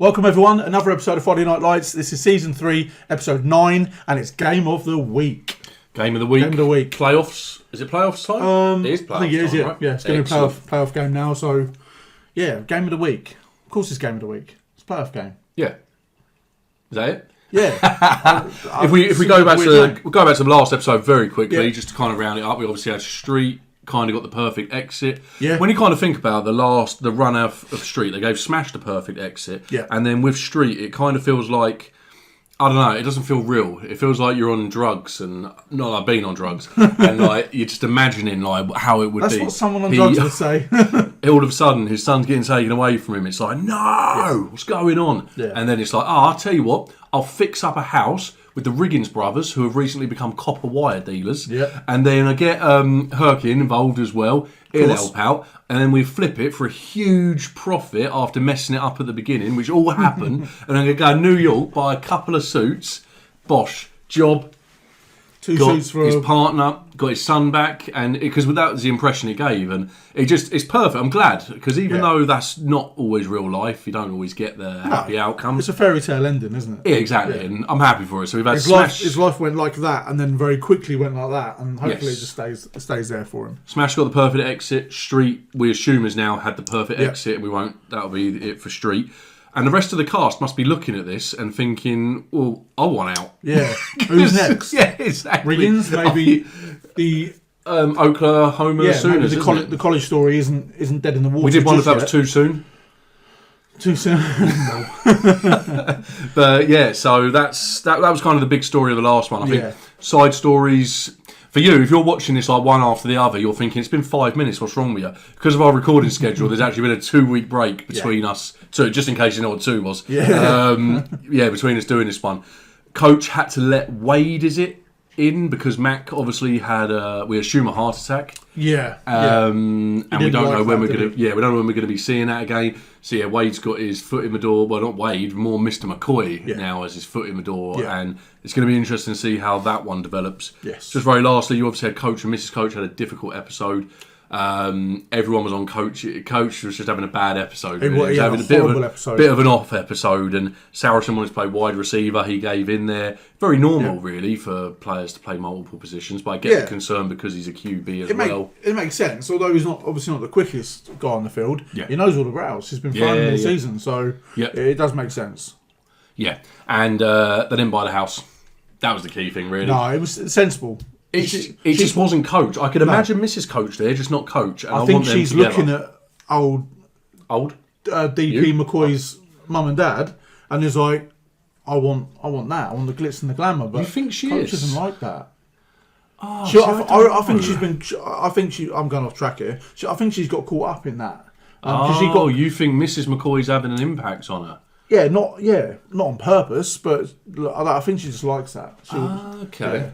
Welcome everyone, another episode of Friday Night Lights. This is season 3, episode 9, and it's Game of the Week. Game of the week. Game of the week. Playoffs. Is it playoffs time? It is playoffs I think it is, time, yeah. right? Yeah, it's going to be a playoff game now, so yeah, Game of the Week. Of course it's Game of the Week. It's a playoff game. Yeah. Is that it? Yeah. If we go back to the last episode very quickly, Yeah. just to kind of round it up, we obviously had Street, kind of got the perfect exit. Yeah. When you kind of think about the run of Street, they gave Smash the perfect exit. Yeah. And then with Street, it kind of feels like, I don't know, it doesn't feel real. It feels like you're on drugs, and not like being on drugs, and like you're just imagining like how it would be. That's what someone on drugs would say. All of a sudden, his son's getting taken away from him. It's like, no, what's going on? Yeah. And then it's like, I'll tell you what, I'll fix up a house with the Riggins brothers, who have recently become copper wire dealers. Yeah. And then I get Herkin involved as well. He'll help out. And then we flip it for a huge profit after messing it up at the beginning, which all happened. And I'm going to go to New York, buy a couple of suits. Bosh, job. Two Got suits for his partner, got his son back, and because that was the impression it gave, and it's perfect. I'm glad, because even though that's not always real life, you don't always get the happy outcomes. It's a fairy tale ending, isn't it? Yeah, exactly, and I'm happy for it. So we've had His life went like that, and then very quickly went like that, and hopefully Yes. it just stays there for him. Smash got the perfect exit. Street, we assume, has now had the perfect exit, and we won't. That'll be it for Street. And the rest of the cast must be looking at this and thinking, well, I want out. Yeah. Who's next? Yeah, exactly. Riggins, maybe the Oklahoma Sooners, the college story isn't dead in the water. We did wonder if that yet. was too soon. Too soon. But yeah, so that was kind of the big story of the last one. I think side stories for you, if you're watching this like one after the other, you're thinking it's been 5 minutes. What's wrong with you? Because of our recording schedule, there's actually been a 2-week break between us. So just in case you know what 2 was, between us doing this one, Coach had to let Wade, in because Mac obviously had we assume a heart attack. And we don't know when we're going to. Yeah, we don't know when we're going to be seeing that again. So yeah, Wade's got his foot in the door. Well, not Wade, more Mr. McCoy now has his foot in the door, and it's going to be interesting to see how that one develops. Yes. Just very lastly, you obviously had Coach and Mrs. Coach had a difficult episode. Everyone was on Coach. Coach was just having a bad episode. He was having a bit of an off episode, and Saracen wanted to play wide receiver. He gave in there. Very normal, really, for players to play multiple positions. But I get the concern because he's a QB as well. It makes sense. Although he's obviously not the quickest guy on the field. Yeah. He knows all the routes. He's been throwing them all season, so it does make sense. Yeah, and they didn't buy the house. That was the key thing, really. No, it was sensible. It just wasn't Coach. I could imagine Mrs. Coach there, just not Coach. And I think she's looking at old DP McCoy's mum and dad, and is like, I want that. I want the glitz and the glamour. But you think she Coach is? Isn't like that. I think she's been. I think she. I'm going off track here. I think she's got caught up in that. You think Mrs. McCoy's having an impact on her? Yeah, not on purpose, but I think she just likes that. Okay. Yeah.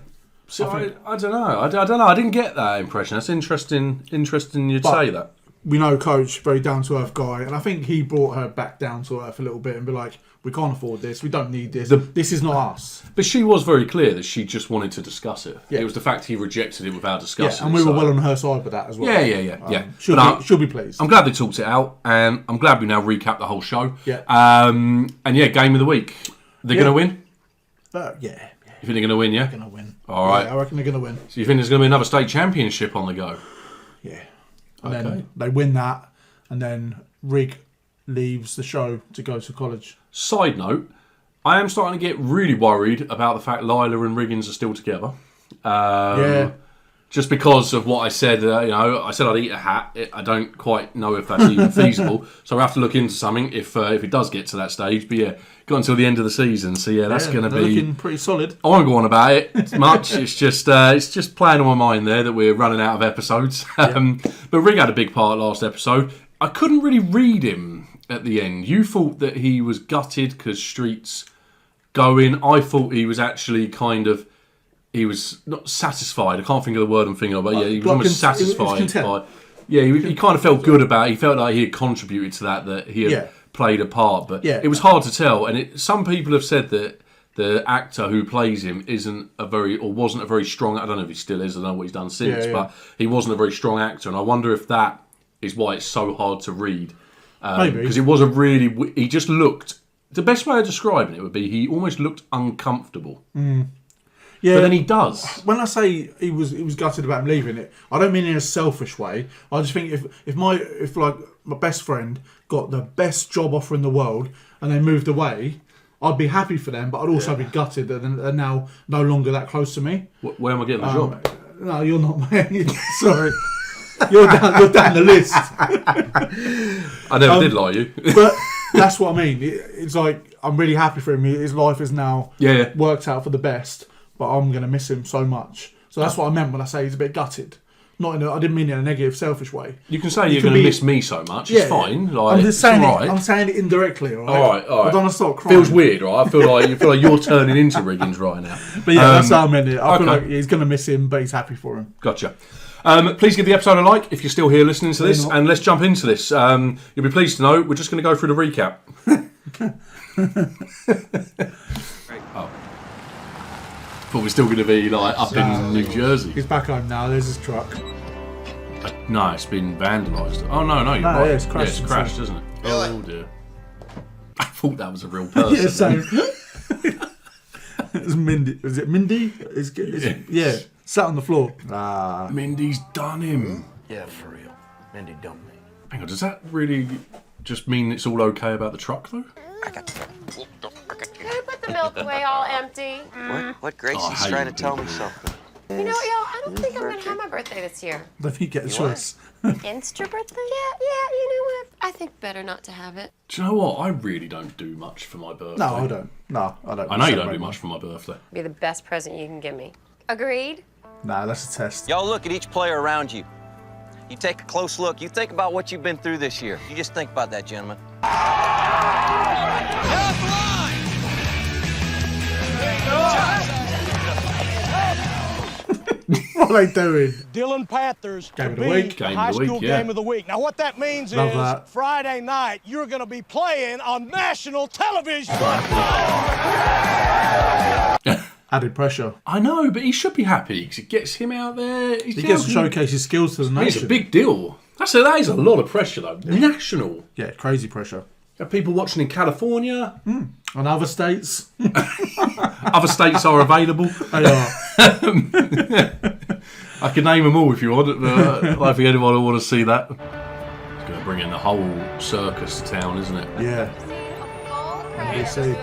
So I don't know. I don't know. I didn't get that impression. That's interesting. Interesting you'd say that. We know Coach, very down to earth guy, and I think he brought her back down to earth a little bit and be like, we can't afford this. We don't need this. This is not us. But she was very clear that she just wanted to discuss it. Yeah. It was the fact he rejected it without discussing and we were well on her side with that as well. Yeah. She'll be pleased. I'm glad they talked it out, and I'm glad we now recap the whole show. Yeah. Game of the week. They're going to win? Yeah. You think they're going to win, yeah? They're going to win. All right. Yeah, I reckon they're going to win. So you think there's going to be another state championship on the go? Yeah. And then they win that, and then Rig leaves the show to go to college. Side note, I am starting to get really worried about the fact Lila and Riggins are still together. Just because of what I said, I said I'd eat a hat. I don't quite know if that's even feasible. So I have to look into something if it does get to that stage. But yeah, got until the end of the season. So yeah, that's going to be looking pretty solid. I won't go on about it much. It's just playing on my mind there that we're running out of episodes. But Rig had a big part last episode. I couldn't really read him at the end. You thought that he was gutted because Street's going. I thought he was actually he was not satisfied. I can't think of the word I'm thinking of, but he was almost satisfied. He kind of felt good about it. He felt like he had contributed to that he had played a part. But it was hard to tell. And some people have said that the actor who plays him wasn't a very strong. I don't know if he still is. I don't know what he's done since, but he wasn't a very strong actor. And I wonder if that is why it's so hard to read. Maybe because it was he just looked The best way of describing it would be he almost looked uncomfortable. Yeah, But then he does. When I say he was gutted about him leaving it, I don't mean in a selfish way. I just think if my best friend got the best job offer in the world and they moved away, I'd be happy for them, but I'd also be gutted that they're now no longer that close to me. Where am I getting the job? No, you're not, man. Sorry. You're down the list. I never did lie you. But that's what I mean. It's like, I'm really happy for him. His life is now worked out for the best, but I'm going to miss him so much. So that's what I meant when I say he's a bit gutted. I didn't mean it in a negative, selfish way. You can say you're going to miss me so much. It's fine. Like, I'm just saying right. I'm saying it indirectly. All right. I don't want to start crying. Feels weird, right? I feel like you're turning into Riggins right now. But yeah, that's how I meant it. I feel like he's going to miss him, but he's happy for him. Gotcha. Please give the episode a like if you're still here listening to this, and let's jump into this. You'll be pleased to know we're just going to go through the recap. Thought we're still going to be like up in New Jersey. He's back home now. There's his truck. No, it's been vandalised. Oh no, you're right. Yeah, it's crashed. It's crashed, isn't it? Really? Oh dear. I thought that was a real person. Yeah, same. It's Mindy. Is it Mindy? Yeah, sat on the floor. Mindy's done him. Yeah, for real. Mindy dumped me. Hang on, does that really just mean it's all okay about the truck though? Can I put the milk away all empty? What? Gracie's trying to tell me something. You know what, y'all? I don't think I'm going to have my birthday this year. I think you get a choice. Insta birthday? Yeah, you know what? I think better not to have it. Do you know what? I really don't do much for my birthday. No, I don't. No, I don't. I know you don't do much for my birthday. Be the best present you can give me. Agreed? Nah, that's a test. Y'all look at each player around you. You take a close look. You think about what you've been through this year. You just think about that, gentlemen. What are they doing? Dylan Panthers Game to of the be week. the Game high of the week, school yeah. game of the week. Now, what that means Love is that. Friday night, you're going to be playing on national television. Added pressure. I know, but he should be happy because it gets him out there. He gets to showcase his skills to the nation. It's a big deal. That is a lot of pressure though. National. Yeah, crazy pressure. Got people watching in California. On other states, Other states are available. they are. I can name them all if you want. I don't think anyone will want to see that. It's going to bring in the whole circus to town, isn't it? Yeah. NBC.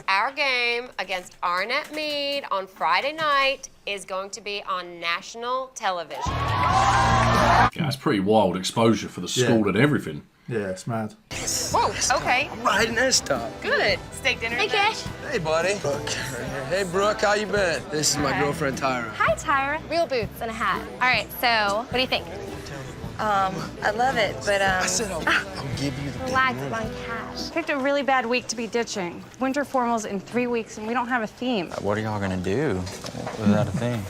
Our game against Arnett Meade on Friday night is going to be on national television. Yeah, it's pretty wild exposure for the school and everything. Yeah, it's mad. Whoa, okay. Riding this stuff. Good. Steak dinner. Hey, Cash. Hey, buddy. Brooke. Hey, Brooke, how you been? This is my girlfriend, Tyra. Hi, Tyra. Real boots and a hat. All right, so what do you think? I love it, but I said I'll give you the relax on cash. Picked a really bad week to be ditching. Winter formals in 3 weeks, and we don't have a theme. What are y'all gonna do without a theme?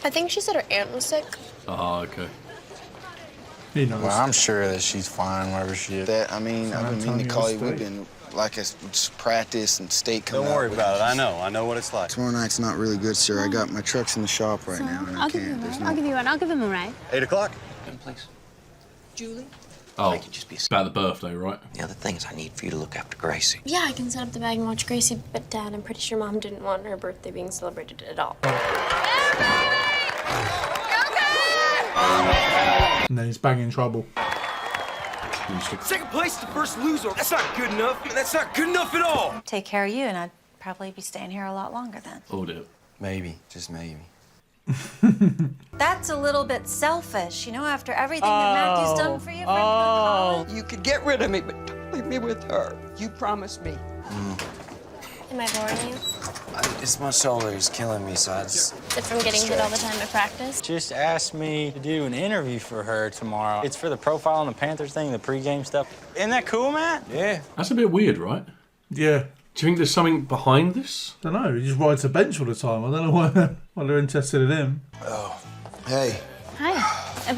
I think she said her aunt was sick. Oh, okay. He knows. Well, I'm sure that she's fine wherever she is. I've been meaning to call you. We've been just practice and state coming Don't worry out. about it. I know what it's like. Tomorrow night's not really good, sir. I got my trucks in the shop right now, and I can't. I'll give you one. I'll give him a ride. 8 o'clock. Please. Julie? Oh, I could just be... it's about the birthday, right? The other thing is I need for you to look after Gracie. Yeah, I can set up the bag and watch Gracie, but Dad, I'm pretty sure Mom didn't want her birthday being celebrated at all. And then he's banging trouble. Second place, the first loser. That's not good enough. That's not good enough at all. Take care of you, and I'd probably be staying here a lot longer then. Oh, dear. Maybe, just maybe. That's a little bit selfish, you know, after everything that Matthew's done for you. You could get rid of me, but don't leave me with her. You promised me. Am I boring you? It's my shoulder is killing me, so I just... Is it from getting hit all the time at practice? Just asked me to do an interview for her tomorrow. It's for the profile on the Panthers thing, the pregame stuff. Isn't that cool, Matt? Yeah. That's a bit weird, right? Yeah. Do you think there's something behind this? I don't know. He just rides the bench all the time. I don't know why they're interested in him. Oh, hey. Hi. I've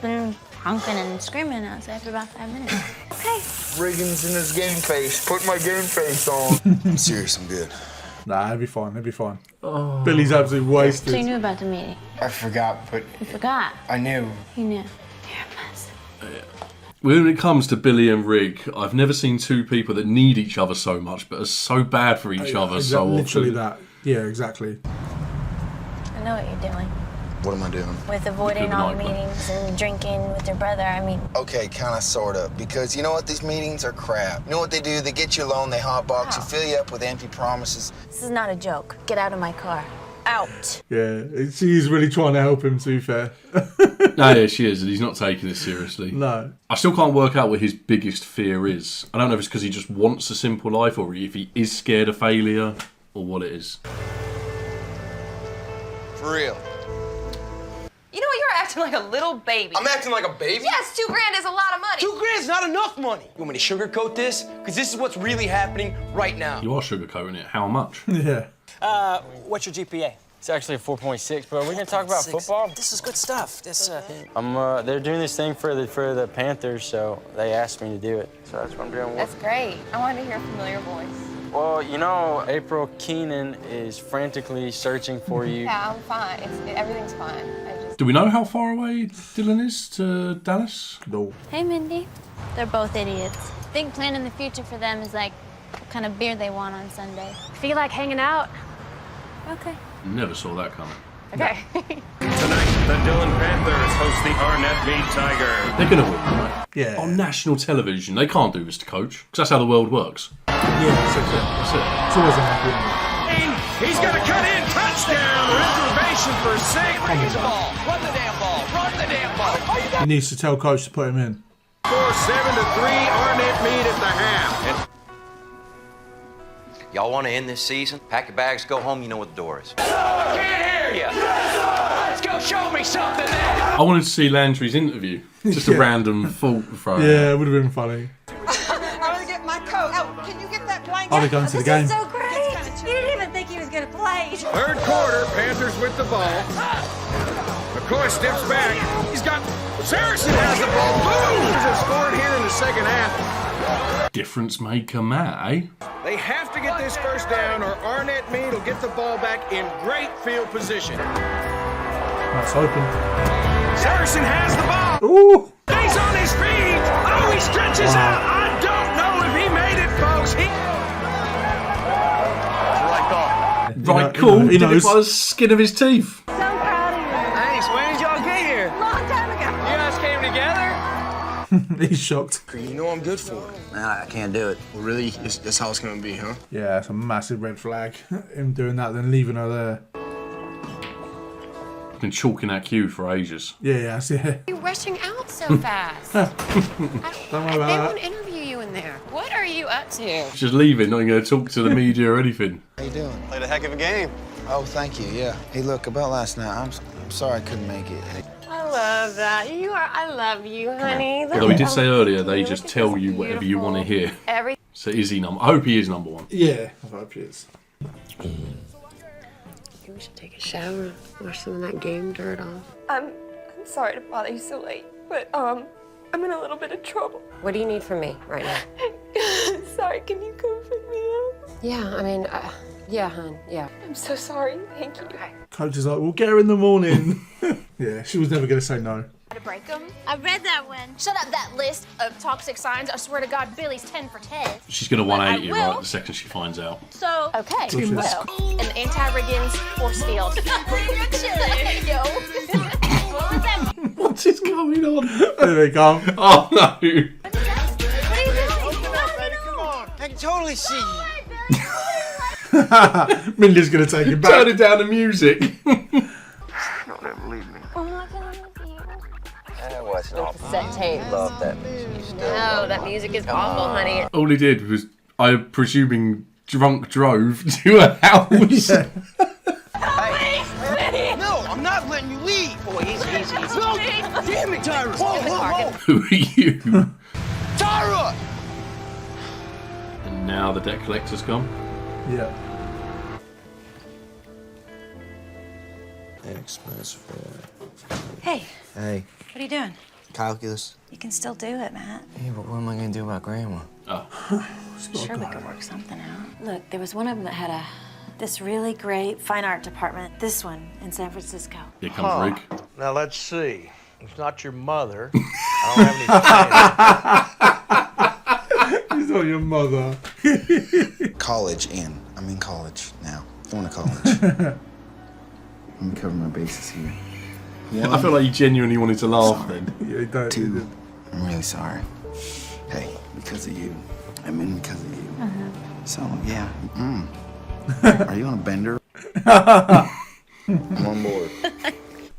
been honking and screaming outside for about 5 minutes. Okay. Riggins in his game face. Put my game face on. I'm serious. I'm good. Nah, he'll be fine. He'll be fine. Oh. Billy's absolutely wasted. So you knew about the meeting? I forgot, but You forgot. I knew. You knew. You're a mess. When it comes to Billy and Rig, I've never seen two people that need each other so much, but are so bad for each other so often. Literally that. Yeah, exactly. I know what you're doing. What am I doing? With avoiding all nightclub. meetings and drinking with your brother, I mean... Okay, kind of, sort of. Because you know what? These meetings are crap. You know what they do? They get you alone, they hotbox you, fill you up with empty promises. This is not a joke. Get out of my car. Out. Yeah, she's really trying to help him, to be fair. No, yeah, she is, and he's not taking it seriously. No. I still can't work out what his biggest fear is. I don't know if it's because he just wants a simple life, or if he is scared of failure, or what it is. For real. You know what? You're acting like a little baby. I'm acting like a baby? Yes, $2 grand is a lot of money. $2 grand's not enough money. You want me to sugarcoat this? Because this is what's really happening right now. You are sugarcoating it. How much? Yeah. What's your GPA? It's actually a 4.6, but are we gonna talk about football? This is good stuff. This, They're doing this thing for the Panthers, so they asked me to do it. So that's what I'm doing. That's great. I wanted to hear a familiar voice. Well, you know, April Keenan is frantically searching for you. Yeah, I'm fine. Everything's fine. Do we know how far away Dylan is to Dallas? No. Hey, Mindy. They're both idiots. Big plan in the future for them is like what kind of beer they want on Sunday. Feel like hanging out? Okay. Never saw that coming. Okay. Tonight, the Dillon Panthers host the Arnett Meade Tigers. They're going to win, right? Yeah. On national television, they can't do this to coach, because that's how the world works. Yeah, that's it. It's always a happy. He's got a cut-in touchdown. Reservation for 6. Run the ball. Run the damn ball. Run the damn ball. He needs to tell coach to put him in. 7-3 Arnett Meade at the half. Y'all want to end this season? Pack your bags, go home. You know what the door is. I can't hear you. Let's go show me something then. I wanted to see Landry's interview. Just a random fault throw. Yeah, it would have been funny. I want to get my coat. Oh, can you get that blanket? I'd have gone to the game. So great. You didn't even think he was gonna play. Third quarter, Panthers with the ball. McCoy steps back. He's got... Saracen has the ball. Boom! Has scored here in the second half. Difference maker, Matt, eh? They have to get this first down or Arnett Meade will get the ball back in great field position. That's open. Saracen has the ball. Ooh! He's on his feet. Oh, he stretches out. I don't know if he made it, folks. Right, cool. He did it by the skin of his teeth. So proud of you. Thanks. When did y'all get here? Long time ago. You guys came together? He's shocked. You know I'm good for it. Nah, I can't do it. Well, really? That's how it's gonna be, huh? Yeah, that's a massive red flag. Him doing that, then leaving her there. Been chalking that queue for ages. Yeah, yeah. You're rushing out so fast. Don't worry They about won't that. interview you in there. What are you up to? Just leaving, not even going to talk to the media or anything. How you doing? Played a heck of a game. Oh, thank you, yeah. Hey, look, about last night, I'm sorry I couldn't make it. I love that. I love you, honey. Although we did say earlier, they just tell you whatever you want to hear. So is he number? I hope he is number one. Yeah, I hope he is. We should take a shower, wash some of that game dirt off. I'm sorry to bother you so late, but I'm in a little bit of trouble. What do you need from me right now? Sorry, can you come pick me up? Yeah, I mean, yeah, hon, yeah. I'm so sorry. Thank you. Coach is like, we'll get her in the morning. Yeah, she was never going to say no. To break them. I read that one. Shut up that list of toxic signs. I swear to God, Billy's 10 for 10. She's going to 180 But I will. right the second she finds out. So, okay. Team Well, an anti-Riggins force field. Yo. What was that? What is going on? There they come. Oh no! What are you doing? Come on. I can totally see you. Mindy's going to take him back. Turning down the music. Don't ever leave me. Oh, I can with you. That wasn't awful. Set tape. Love that music. You still No, love that it. music is awful, honey. All he did was, I'm presuming, drunk drove to a house. Yeah. Hey. No, I'm not letting you leave. Boy, easy. No, damn it, Tyra. Whoa. Who are you? Tyra! And now the debt collector's gone. Yeah. Hey, Hey, what are you doing? calculus. You can still do it, Matt. Yeah, but what am I gonna do about Grandma? Oh. I'm sure we could work something out. Look, there was one of them that had this really great fine art department. This one in San Francisco. Here comes Rig. Now let's see. It's not your mother. I don't have any It's not your mother. College in. I'm in college now. Going to college. Let me cover my bases here. I feel like you genuinely wanted to laugh then. Yeah, he don't. Two, I'm really sorry. Hey, because of you. I'm in because of you. So, yeah. Are you on a bender? I'm on board.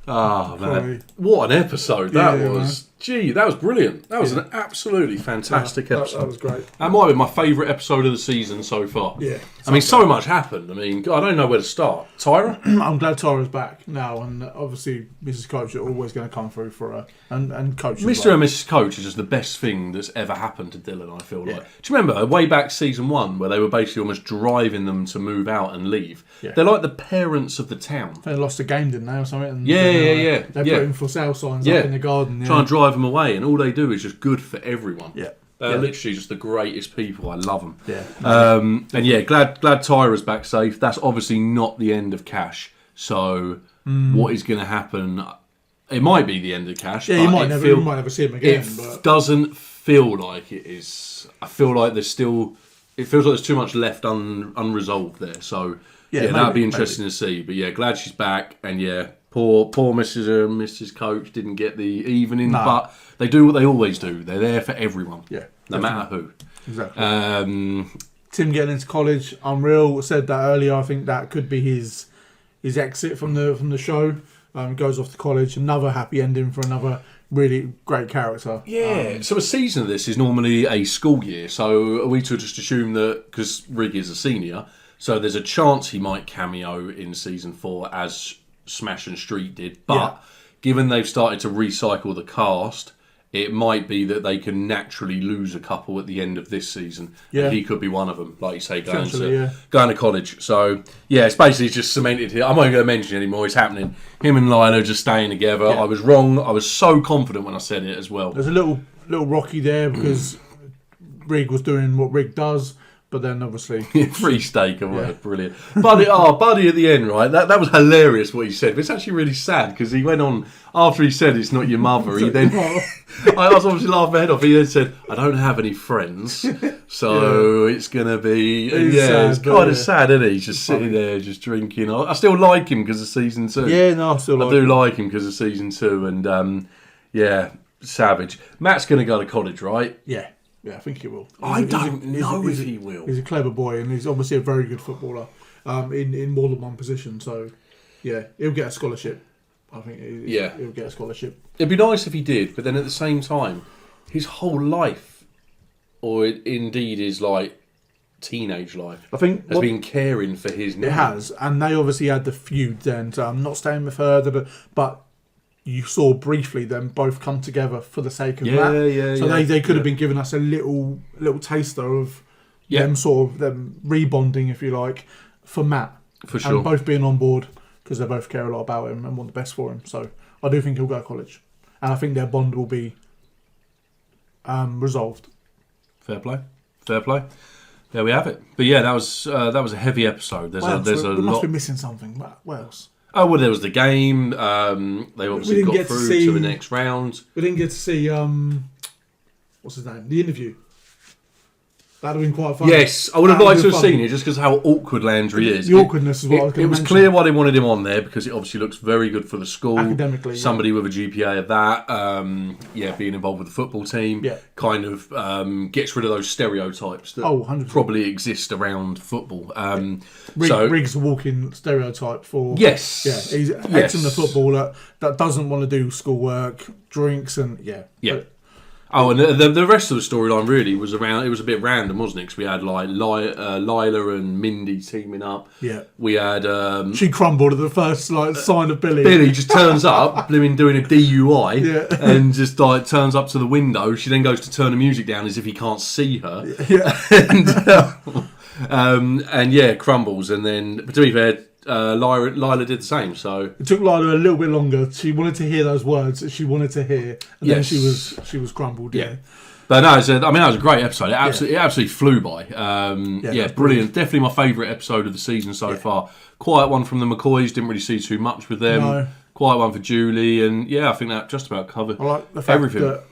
Oh, man. What an episode that was. Man. Gee, that was brilliant. That was an absolutely fantastic episode. That was great. That might be my favourite episode of the season so far. Yeah. I mean, so much happened. I mean, I don't know where to start. Tyra? I'm glad Tyra's back now, and obviously Mrs. Coach are always going to come through for her, and Coach. Mr. and Mrs. Coach is just the best thing that's ever happened to Dylan, I feel like. Do you remember way back season 1 where they were basically almost driving them to move out and leave? Yeah. They're like the parents of the town. They lost a game, didn't they, or something? And Yeah. They put in for sale signs up in the garden. Try and drive them away, and all they do is just good for everyone. Yeah. They're literally just the greatest people. I love them. Yeah. And yeah, glad Tyra's back safe. That's obviously not the end of Cash. So what is going to happen? It might be the end of Cash. Yeah, but you might never see him again. It doesn't feel like it is. I feel like there's still. It feels like there's too much left unresolved there. So yeah, that'd be interesting to see. But yeah, glad she's back. And yeah, poor Mrs. and Mrs. Coach didn't get the evening, but they do what they always do. They're there for everyone. Yeah, no matter who. Exactly. Tim getting into college, unreal. Said that earlier. I think that could be his exit from the show. Goes off to college. Another happy ending for another really great character. Yeah. So a season of this is normally a school year. So are we to just assume that because Rig is a senior, so there's a chance he might cameo in season 4 as Smash and Street did. But given they've started to recycle the cast, it might be that they can naturally lose a couple at the end of this season. Yeah. And he could be one of them, like you say, going to college. So, yeah, it's basically just cemented here. I'm not going to mention it anymore. It's happening. Him and Lila are just staying together. Yeah. I was wrong. I was so confident when I said it as well. There's a little rocky there because Rig was doing what Rig does. But then obviously free steak and whatever, brilliant. Buddy at the end, right? That was hilarious what he said. But it's actually really sad because he went on after he said it's not your mother. He then I was obviously laughing my head off. He then said, "I don't have any friends, so it's gonna be it's kind of sad, isn't he? He's just sitting there, just drinking. I still like him because of season 2. Yeah, no, I do like him because of season 2, and savage. Matt's gonna go to college, right? Yeah. Yeah, I think he will. I don't know if he will. He's a clever boy, and he's obviously a very good footballer in more than one position. So, yeah, he'll get a scholarship. I think he'll get a scholarship. It'd be nice if he did, but then at the same time, his whole life, or indeed his teenage life, I think has been caring for his name. It has, and they obviously had the feud then. So I'm not staying with her, but you saw briefly them both come together for the sake of that. So they could have been giving us a little taster of them them rebonding, if you like, for Matt. For sure. And both being on board because they both care a lot about him and want the best for him. So I do think he'll go to college. And I think their bond will be resolved. Fair play. There we have it. But yeah, that was a heavy episode. There's a lot. We must be missing something. What else? Oh, well, there was the game. They obviously got through to the next round. We didn't get to see, what's his name? The interview. That would have been quite fun. Yes, I would have liked to have seen it just because how awkward Landry is. The awkwardness is what I was going to mention. It was clear why they wanted him on there because it obviously looks very good for the school. Academically, somebody with a GPA of that, being involved with the football team, kind of gets rid of those stereotypes that 100%. probably exist around football. Riggs a walking stereotype for... Yes. Yeah, he's an excellent footballer that doesn't want to do schoolwork, drinks and... Yeah. Oh, and the rest of the storyline really was around. It was a bit random, wasn't it? Because we had Lila and Mindy teaming up. Yeah, we had. She crumbled at the first sign of Billy. Billy just turns up, doing a DUI, and just turns up to the window. She then goes to turn the music down as if he can't see her. Yeah, and crumbles. And then, but to be fair, Lila did the same. So it took Lila a little bit longer. She wanted to hear those words that she wanted to hear, and then she was crumbled. Yeah. But no, that was a great episode. It absolutely flew by. Brilliant. Definitely my favourite episode of the season so far. Quiet one from the McCoys. Didn't really see too much with them. quiet one for Julie, and yeah, I think that just about covered I like the fact everything. that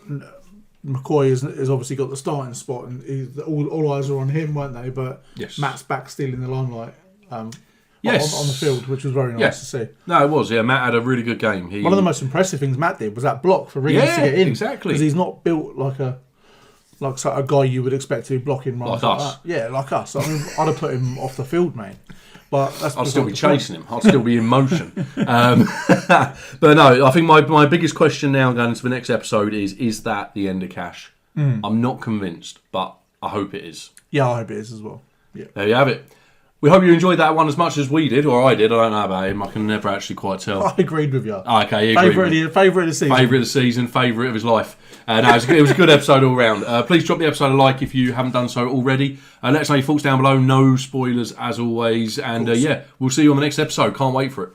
McCoy has obviously got the starting spot, and all eyes are on him, weren't they? But Yes. Matt's back still in the limelight. Yes. on the field, which was very nice to see. No, it was. Yeah, Matt had a really good game. One of the most impressive things Matt did was that block for Riggins to get in. Exactly. Because he's not built like a guy you would expect to be blocking runs Like like us. that. Yeah, like us. I mean, I'd have put him off the field, mate. But that's I'd still be beside the chasing him. I'd still be in motion. But no, I think my biggest question now going into the next episode is that the end of Cash? I'm not convinced, but I hope it is. Yeah, I hope it is as well. Yeah. There you have it. We hope you enjoyed that one as much as we did, or I did. I don't know about him. I can never actually quite tell. I agreed with you. Okay, he agreed with me. Favourite of the season. Favourite of the season, favourite of his life. No, it was a good episode all round. Please drop the episode a like if you haven't done so already. Let us know your thoughts down below. No spoilers as always. And yeah, we'll see you on the next episode. Can't wait for it.